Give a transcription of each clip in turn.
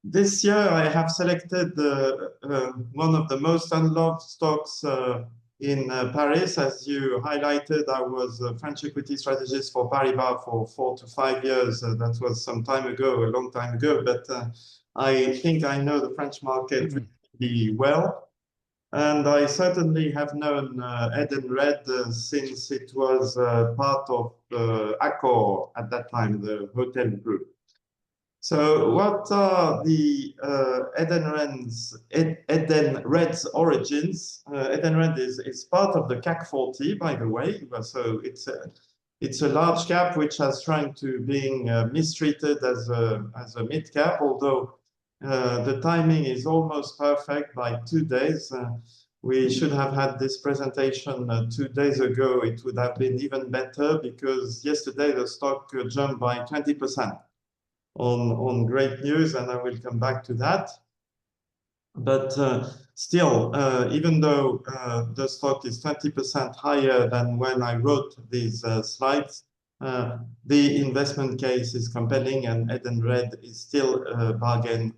This year, I have selected one of the most unloved stocks in Paris. As you highlighted, I was a French equity strategist for Paribas for 4 to 5 years. That was some time ago, a long time ago, but I think I know the French market really well. And I certainly have known Edenred since it was part of Accor at that time, the hotel group. So what are the Edenred's origins? Edenred is part of the CAC 40, by the way. So it's a large cap which has trying to being mistreated as a mid cap, although the timing is almost perfect by 2 days. We should have had this presentation 2 days ago. It would have been even better because yesterday the stock jumped by 20%. On great news, and I will come back to that. But still, even though the stock is 20% higher than when I wrote these slides, the investment case is compelling, and Edenred is still a bargain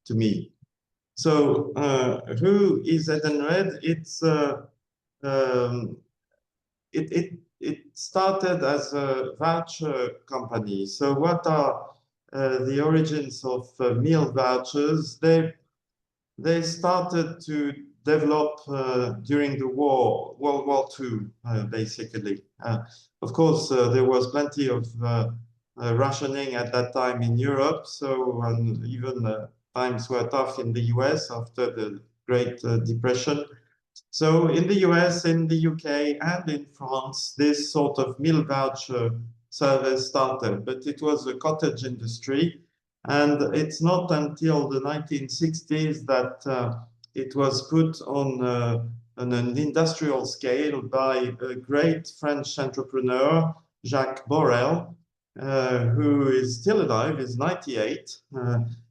to me. So who is Edenred? It started as a voucher company. So what are the origins of meal vouchers? They started to develop during the World War II, basically. Of course, there was plenty of rationing at that time in Europe, so even times were tough in the US after the Great Depression. So in the US, in the UK, and in France, this sort of meal voucher service started, but it was a cottage industry. And it's not until the 1960s that it was put on an industrial scale by a great French entrepreneur, Jacques Borel, who is still alive, is 98.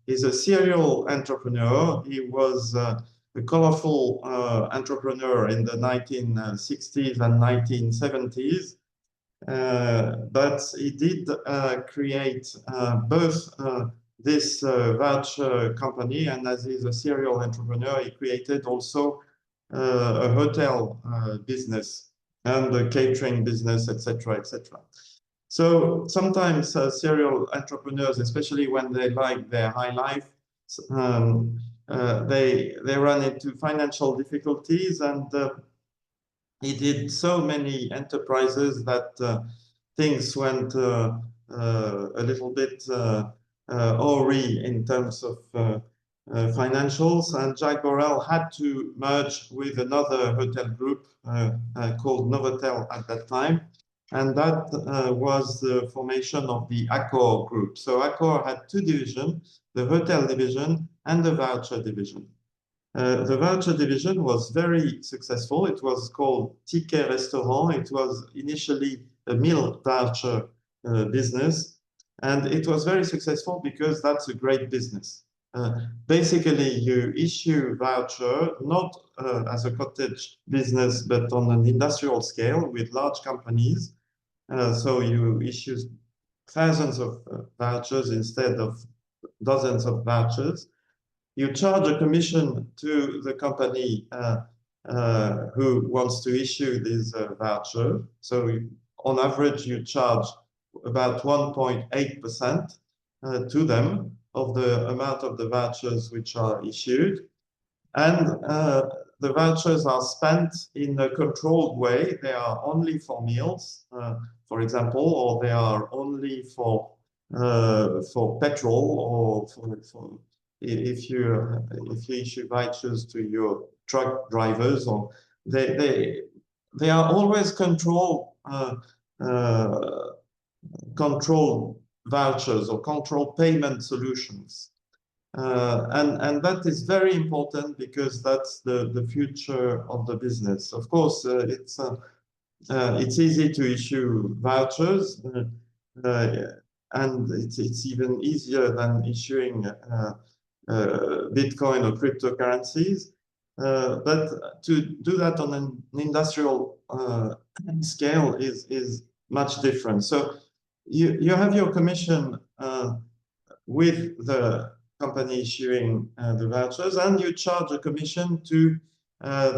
He's a serial entrepreneur. He was a colorful entrepreneur in the 1960s and 1970s. But he did create both this voucher company, and as he's a serial entrepreneur, he created also a hotel business and a catering business, etc., etc. So sometimes serial entrepreneurs, especially when they like their high life, they run into financial difficulties, and he did so many enterprises that things went a little bit awry in terms of financials, and Jacques Borel had to merge with another hotel group called Novotel at that time, and that was the formation of the Accor group. So Accor had two divisions, the hotel division and the voucher division. The voucher division was very successful. It was called Ticket Restaurant. It was initially a meal voucher business, and it was very successful because that's a great business. Basically, you issue voucher, not as a cottage business, but on an industrial scale with large companies. So you issue thousands of vouchers instead of dozens of vouchers. You charge a commission to the company who wants to issue this voucher. So on average, you charge about 1.8% to them of the amount of the vouchers which are issued. And the vouchers are spent in a controlled way. They are only for meals, for example, or they are only for petrol, or for if you issue vouchers to your truck drivers, or they are always controlled vouchers or control payment solutions. And that is very important because that's the future of the business. Of course, it's easy to issue vouchers, and it's even easier than issuing Bitcoin or cryptocurrencies. But to do that on an industrial scale is much different. So you have your commission with the company issuing the vouchers, and you charge a commission to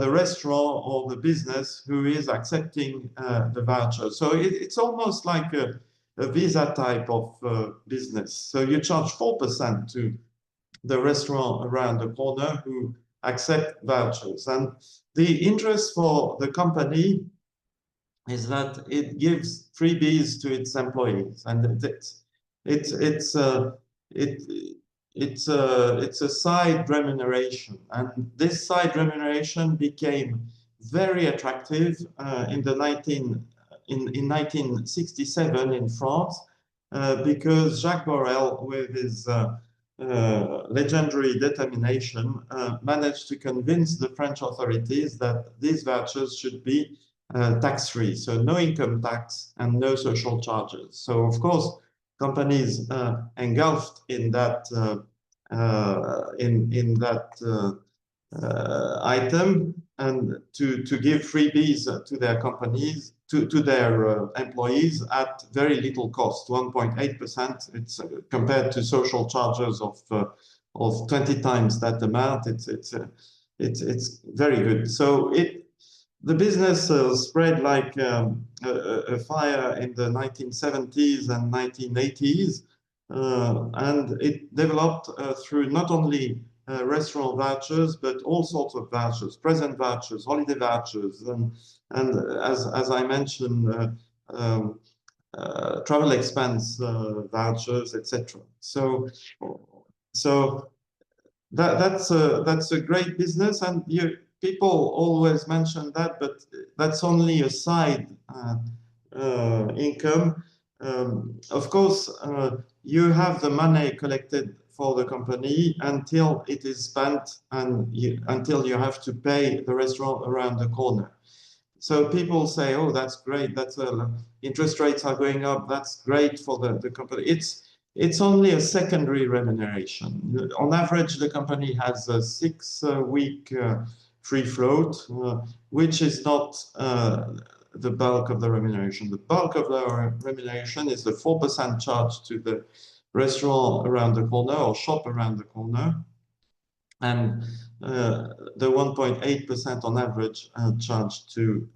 the restaurant or the business who is accepting the voucher. So it's almost like a visa type of business. So you charge 4% to the restaurant around the corner who accept vouchers. And the interest for the company is that it gives freebies to its employees, and it's it's uh, it, it's a side remuneration, and this side remuneration became very attractive in 1967 in France, because Jacques Borel, with his legendary determination, managed to convince the French authorities that these vouchers should be tax-free, so no income tax and no social charges. So of course, companies engulfed in that item, and to give freebies to their companies, to their employees at very little cost, 1.8%. It's compared to social charges of 20 times that amount. It's very good. So the business spread like a fire in the 1970s and 1980s, and it developed through not only restaurant vouchers, but all sorts of vouchers, present vouchers, holiday vouchers, and as I mentioned, travel expense vouchers, etc. So that's a great business, and people always mention that, but that's only a side income. Of course, you have the money collected for the company until it is spent, and until you have to pay the restaurant around the corner. So people say, "Oh, that's great. That's interest rates are going up. That's great for the company." It's only a secondary remuneration. On average, the company has a 6-week free float, which is not the bulk of the remuneration. The bulk of the remuneration is the 4% charge to the restaurant around the corner or shop around the corner, and the 1.8% on average charged to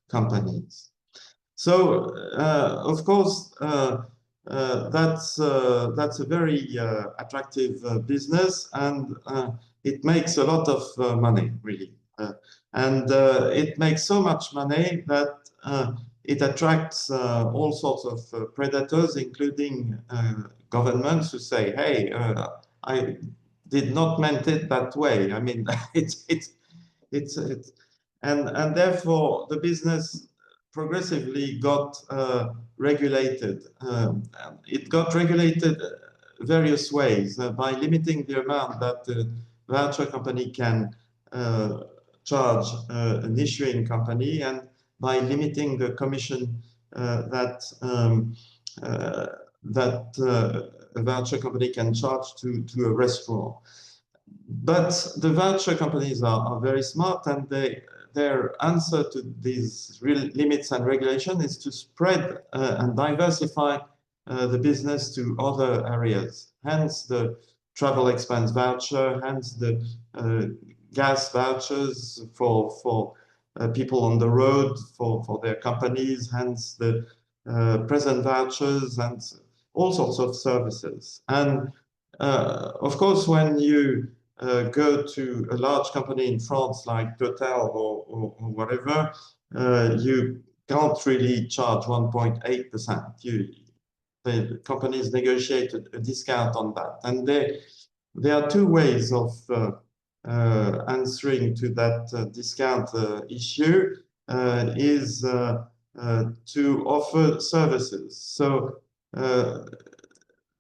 companies. So, of course, that's a very attractive business, and it makes a lot of money, really. And it makes so much money that it attracts all sorts of predators, including governments, who say, "Hey, I did not meant it that way." I mean, it's and therefore the business progressively got regulated. It got regulated various ways, by limiting the amount that the voucher company can charge an issuing company, and by limiting the commission that a voucher company can charge to a restaurant. But the voucher companies are very smart, and their answer to these limits and regulation is to spread and diversify the business to other areas. Hence the travel expense voucher, hence the gas vouchers for people on the road, for their companies, hence the present vouchers, and all sorts of services. And of course, when you go to a large company in France like Total or whatever, you can't really charge 1.8%. The companies negotiated a discount on that. And there are two ways of answering to that discount issue, is to offer services. So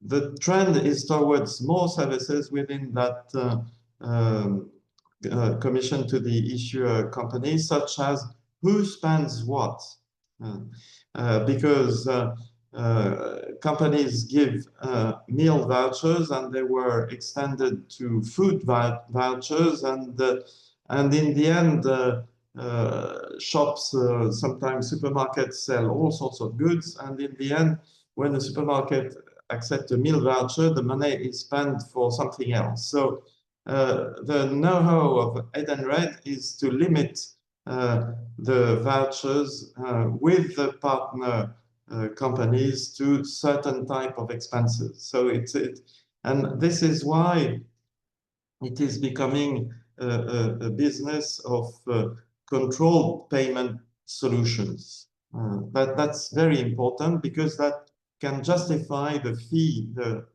the trend is towards more services within that commission to the issuer company, such as who spends what, because companies give meal vouchers, and they were extended to food vouchers, and in the end, shops, sometimes supermarkets, sell all sorts of goods, and in the end, when the supermarket accept a meal voucher, the money is spent for something else. So the know-how of Edenred is to limit the vouchers with the partner companies to certain type of expenses. So and this is why it is becoming a business of controlled payment solutions. That's very important because that can justify the fee, the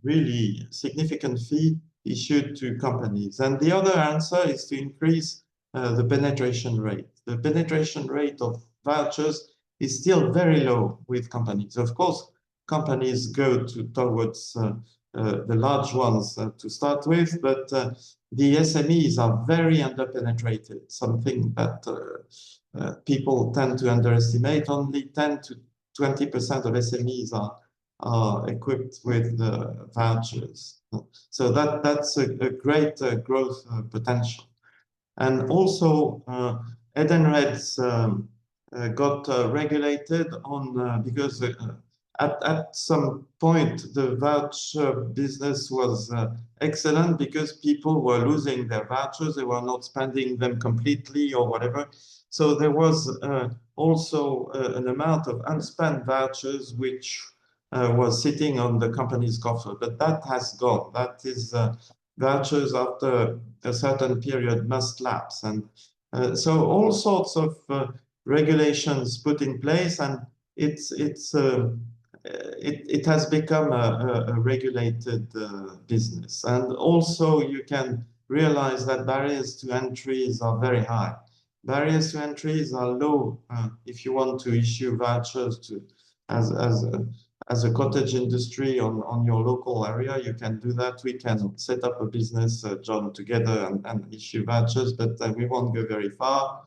really significant fee issued to companies. And the other answer is to increase the penetration rate. The penetration rate of vouchers is still very low with companies. Of course, companies go towards the large ones to start with, but the SMEs are very underpenetrated, something that people tend to underestimate. Only 10 to 20% of SMEs are equipped with vouchers. So that's a great growth potential. And also, Edenred's got regulated on because at some point the voucher business was excellent because people were losing their vouchers, they were not spending them completely or whatever. So there was also an amount of unspent vouchers which was sitting on the company's coffer, but that has gone. That is vouchers after a certain period must lapse, and so all sorts of regulations put in place, and it has become a regulated business. And also you can realize that barriers to entries are very high. Barriers to entries are low if you want to issue vouchers to as a cottage industry on your local area. You can do that. We can set up a business, John, together and issue vouchers, but we won't go very far.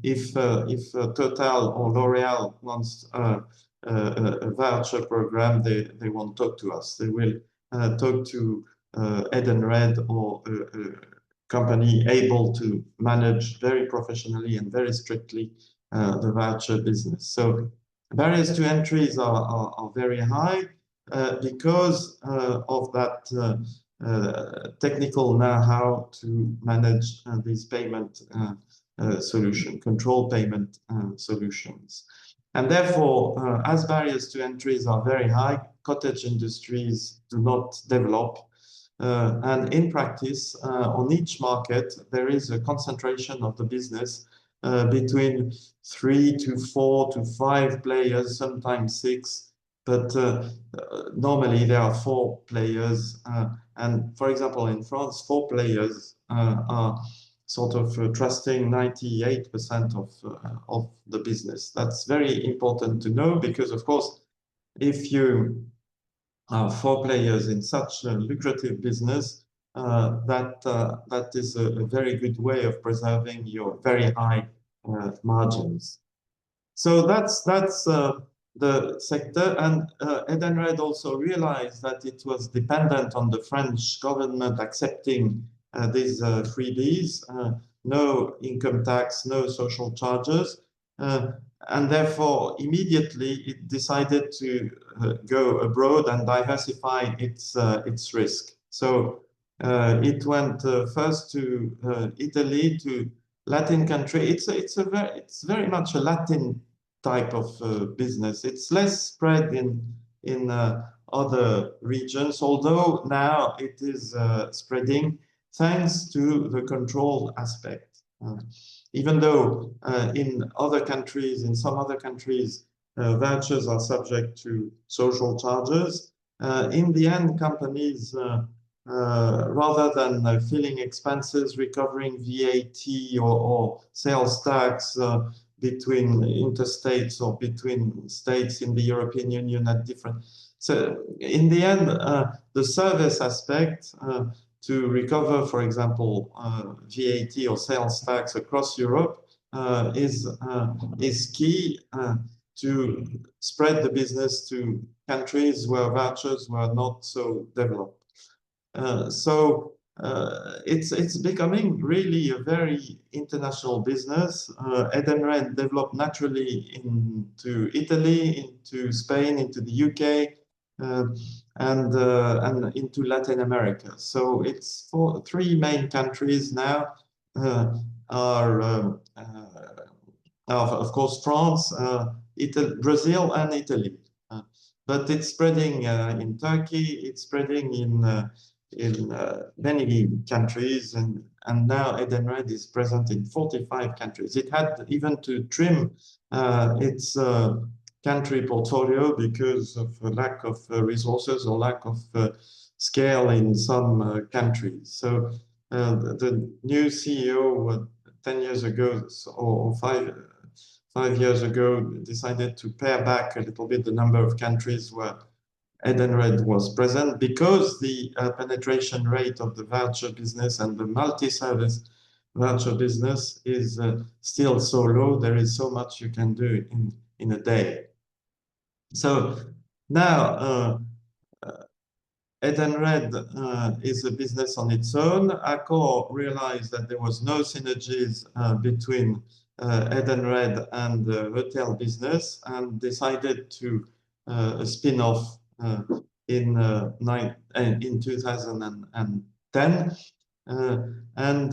If Total or L'Oreal wants a voucher program, they won't talk to us. They will talk to Edenred or a company able to manage very professionally and very strictly the voucher business. So barriers to entries are very high because of that technical know-how to manage these payment control payment solutions. And therefore, as barriers to entries are very high, cottage industries do not develop. And in practice, on each market, there is a concentration of the business between 3 to 4 to 5 players, sometimes 6, but normally there are 4 players. And for example, in France, 4 players are sort of trusting 98% of the business. That's very important to know because, of course, if you are 4 players in such a lucrative business, that is a very good way of preserving your very high margins. So that's the sector, and Edenred also realized that it was dependent on the French government accepting these freebies, no income tax, no social charges, and therefore immediately it decided to go abroad and diversify its risk. So it went first to Italy, to Latin country. It's very much a Latin type of business. It's less spread in other regions, although now it is spreading thanks to the control aspect. Even though in some other countries, vouchers are subject to social charges, in the end, companies, rather than filling expenses, recovering VAT or sales tax between interstates or between states in the European Union at different. So in the end, the service aspect to recover, for example, VAT or sales tax across Europe is key to spread the business to countries where vouchers were not so developed. So it's becoming really a very international business. Edenred developed naturally into Italy, into Spain, into the UK, and into Latin America. So it's for three main countries now are of course France, Italy, Brazil, and Italy. But it's spreading in Turkey. It's spreading in many countries, and now Edenred is present in 45 countries. It had even to trim its country portfolio because of a lack of resources or lack of scale in some countries. So the new CEO 10 years ago or 5 years ago decided to pare back a little bit the number of countries where Edenred was present because the penetration rate of the voucher business and the multi-service voucher business is still so low. There is so much you can do in a day. So now Edenred is a business on its own. Accor realized that there was no synergies between Edenred and the hotel business and decided to spin off in 2010. And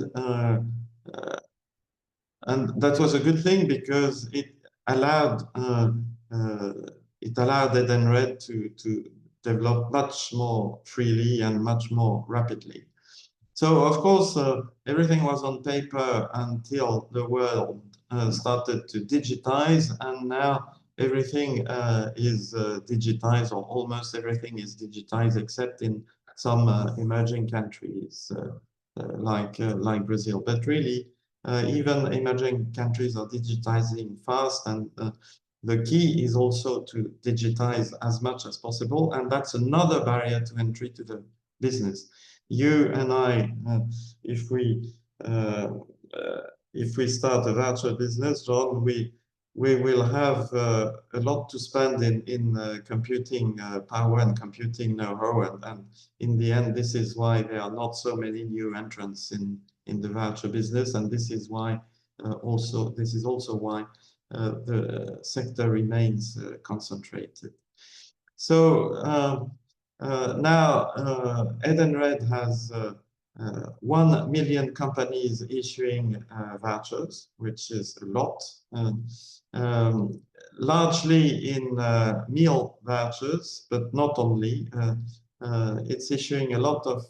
that was a good thing because allowed uh, it allowed Edenred to develop much more freely and much more rapidly. So of course, everything was on paper until the world started to digitize, and now everything is digitized, or almost everything is digitized, except in some emerging countries like Brazil. But really, even emerging countries are digitizing fast, and the key is also to digitize as much as possible, and that's another barrier to entry to the business. You and I, uh, if we start a voucher business, John, we will have a lot to spend in computing power and computing know-how, and in the end, this is why there are not so many new entrants in the voucher business, and this is why this is also why the sector remains concentrated. So now Edenred has 1 million companies issuing vouchers, which is a lot, largely in meal vouchers, but not only. It's issuing a lot of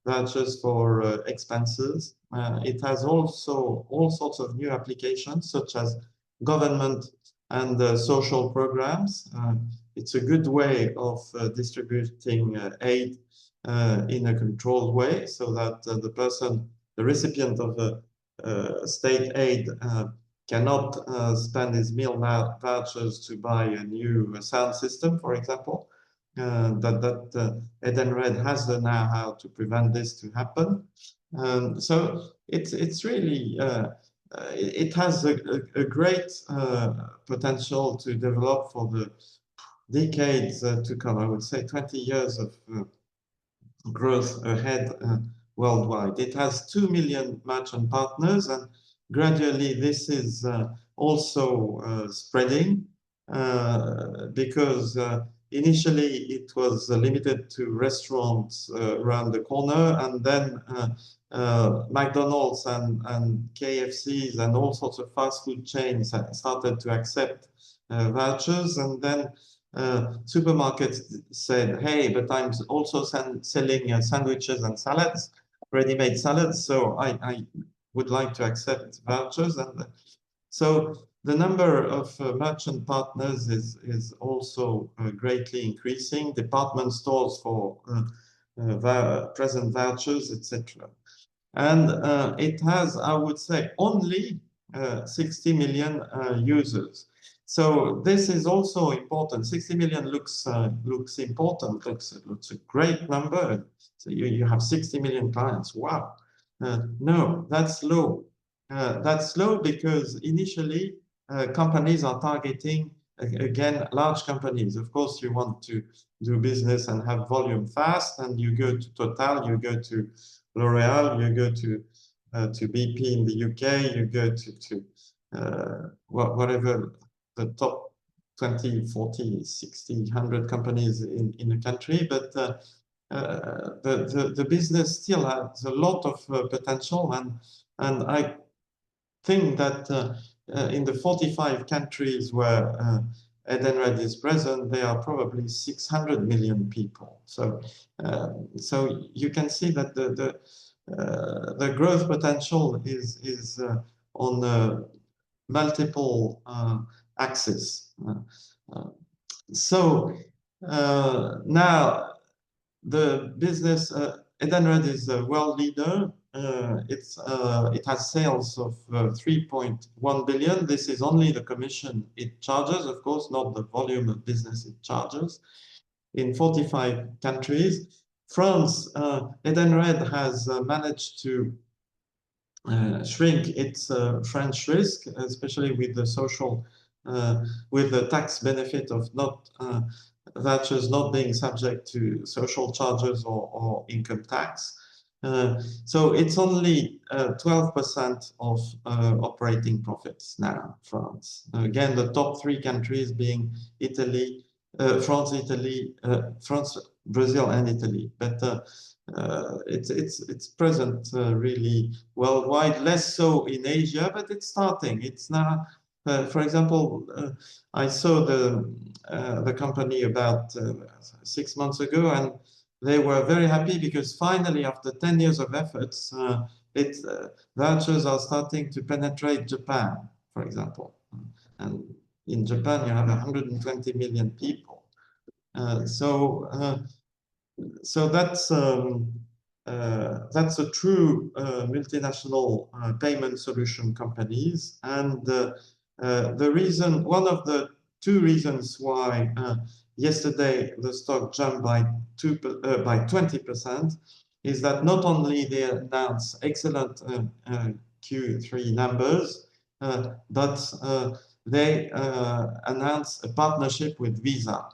vouchers for expenses. It has also all sorts of new applications, such as government and social programs. It's a good way of distributing aid in a controlled way, so that the recipient of the state aid cannot spend his meal vouchers to buy a new sound system, for example. Edenred has the know-how to prevent this to happen. So it's really it has a great potential to develop for the decades to come. I would say 20 years of growth ahead worldwide. It has 2 million merchant partners, and gradually this is also spreading because initially it was limited to restaurants around the corner, and then McDonald's and KFCs and all sorts of fast food chains started to accept vouchers, and then supermarkets said, hey, but I'm also selling sandwiches and salads, ready-made salads, so I would like to accept vouchers. And so the number of merchant partners is also greatly increasing, department stores for present vouchers, etc. And it has, I would say, only 60 million users. So this is also important. 60 million looks important, looks a great number. So you have 60 million clients. Wow. No, that's low. That's low because initially companies are targeting, again, large companies. Of course, you want to do business and have volume fast, and you go to Total, you go to L'Oreal, you go to BP in the UK, you go to whatever the top 20, 40, 60, 100 companies in the country, but the business still has a lot of potential, and I think that in the 45 countries where Edenred is present, there are probably 600 million people. So you can see that the growth potential is on multiple axes. So now the business, Edenred is a world leader. It has sales of 3.1 billion. This is only the commission it charges, of course, not the volume of business it charges, in 45 countries. France, Edenred has managed to shrink its French risk, especially with the social, with the tax benefit of not vouchers not being subject to social charges or income tax. So it's only 12% of operating profits now, France. Again, the top three countries being Italy, France, Brazil, and Italy. But it's present really worldwide, less so in Asia, but it's starting. It's now, for example, I saw the company about 6 months ago, and they were very happy because finally, after 10 years of efforts, vouchers are starting to penetrate Japan, for example. And in Japan, you have 120 million people. So that's a true multinational payment solution companies, and the reason, one of the two reasons why yesterday the stock jumped by 20% is that not only they announced excellent Q3 numbers, but they announced a partnership with Visa.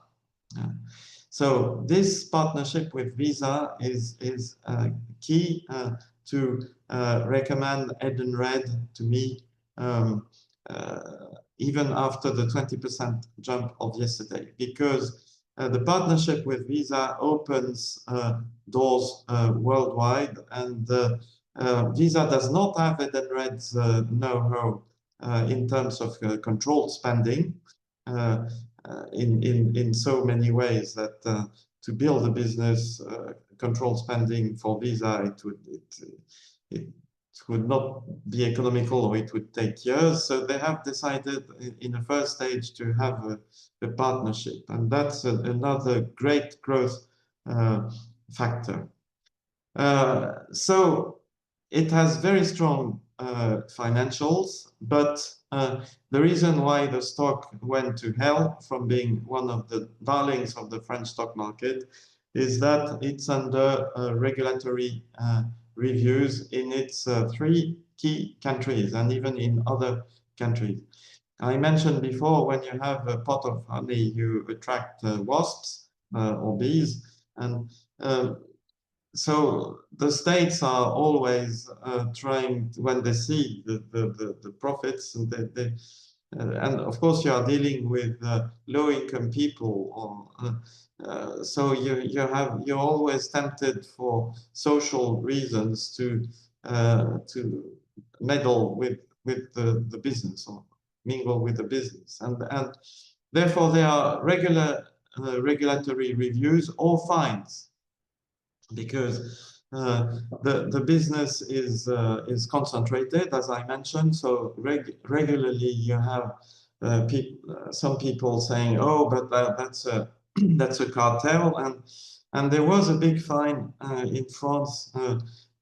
So this partnership with Visa is key to recommend Edenred to me, even after the 20% jump of yesterday, because the partnership with Visa opens doors worldwide, and Visa does not have Edenred's know-how in terms of controlled spending. In so many ways that to build a business controlled spending for Visa, it would not be economical, or it would take years. So they have decided in the first stage to have a partnership, and that's another great growth factor. So it has very strong financials, but the reason why the stock went to hell from being one of the darlings of the French stock market is that it's under regulatory reviews in its three key countries, and even in other countries. I mentioned before, when you have a pot of honey, you attract wasps or bees, and so the states are always trying to, when they see the profits, and of course you are dealing with low-income people, or so you're always tempted for social reasons to meddle with the business, or mingle with the business, and therefore there are regular regulatory reviews or fines, because the business is concentrated, as I mentioned. So regularly you have some people saying, "Oh, but that's a that's a cartel," and there was a big fine in France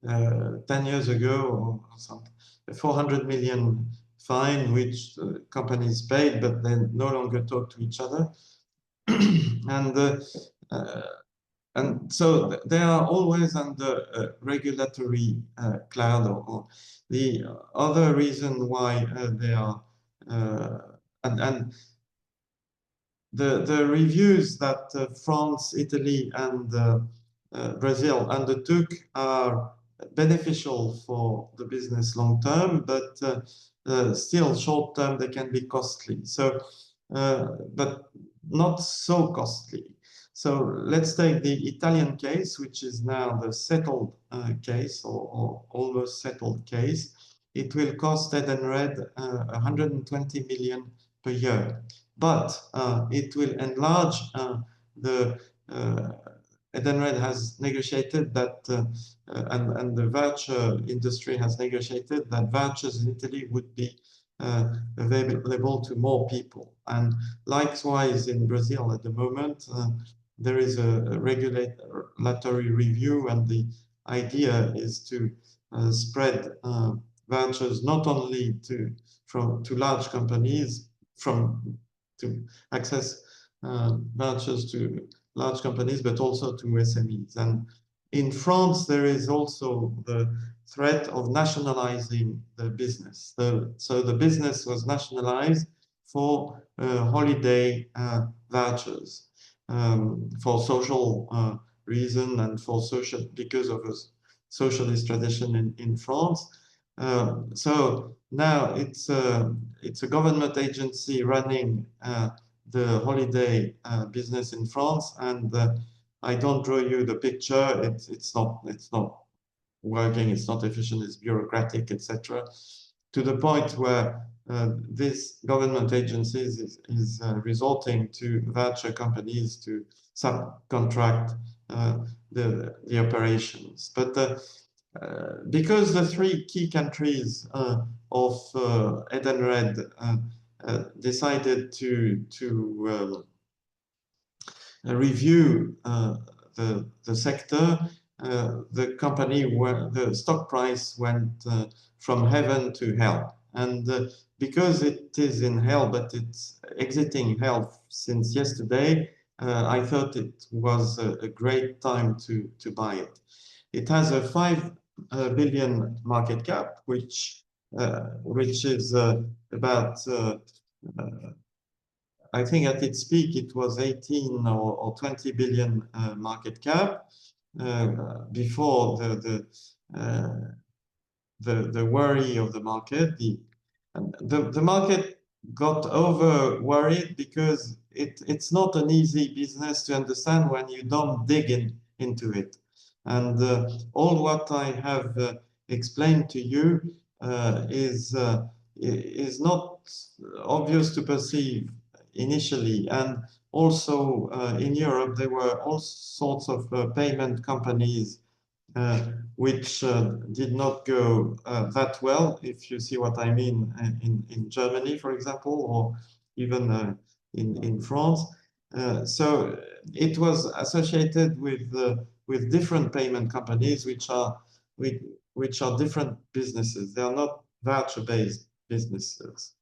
10 years ago, or something, a 400 million fine, which companies paid, but they no longer talk to each other, and so they are always under a regulatory cloud. Or the other reason why they are, and the reviews that France, Italy, and Brazil undertook are beneficial for the business long term, but still short term they can be costly. So but not so costly. So let's take the Italian case, which is now the settled case, or almost settled case. It will cost Edenred 120 million per year, but it will enlarge the Edenred has negotiated that, and the voucher industry has negotiated that vouchers in Italy would be available to more people. And likewise in Brazil at the moment, there is a regulatory review, and the idea is to spread vouchers not only to large companies, to access vouchers to large companies, but also to SMEs. And in France, there is also the threat of nationalizing the business. So the business was nationalized for holiday vouchers for social reason, and for because of a socialist tradition in France. So now it's a government agency running the holiday business in France, and I don't draw you the picture. It's not working. It's not efficient. It's bureaucratic, etc. To the point where this government agencies is resorting to voucher companies to subcontract the operations. But because the three key countries of Edenred decided to review the sector, the company the stock price went from heaven to hell. And because it is in hell, but it's exiting hell since yesterday, I thought it was a great time to buy it. It has a 5 billion market cap, which is about I think at its peak it was 18 or 20 billion market cap before the worry of the market. The market got over worried because it's not an easy business to understand when you don't dig into it. And all what I have explained to you is not obvious to perceive initially. And also in Europe, there were all sorts of payment companies which did not go that well, if you see what I mean, in Germany, for example, or even in France. So it was associated with different payment companies, which are different businesses. They are not voucher-based businesses.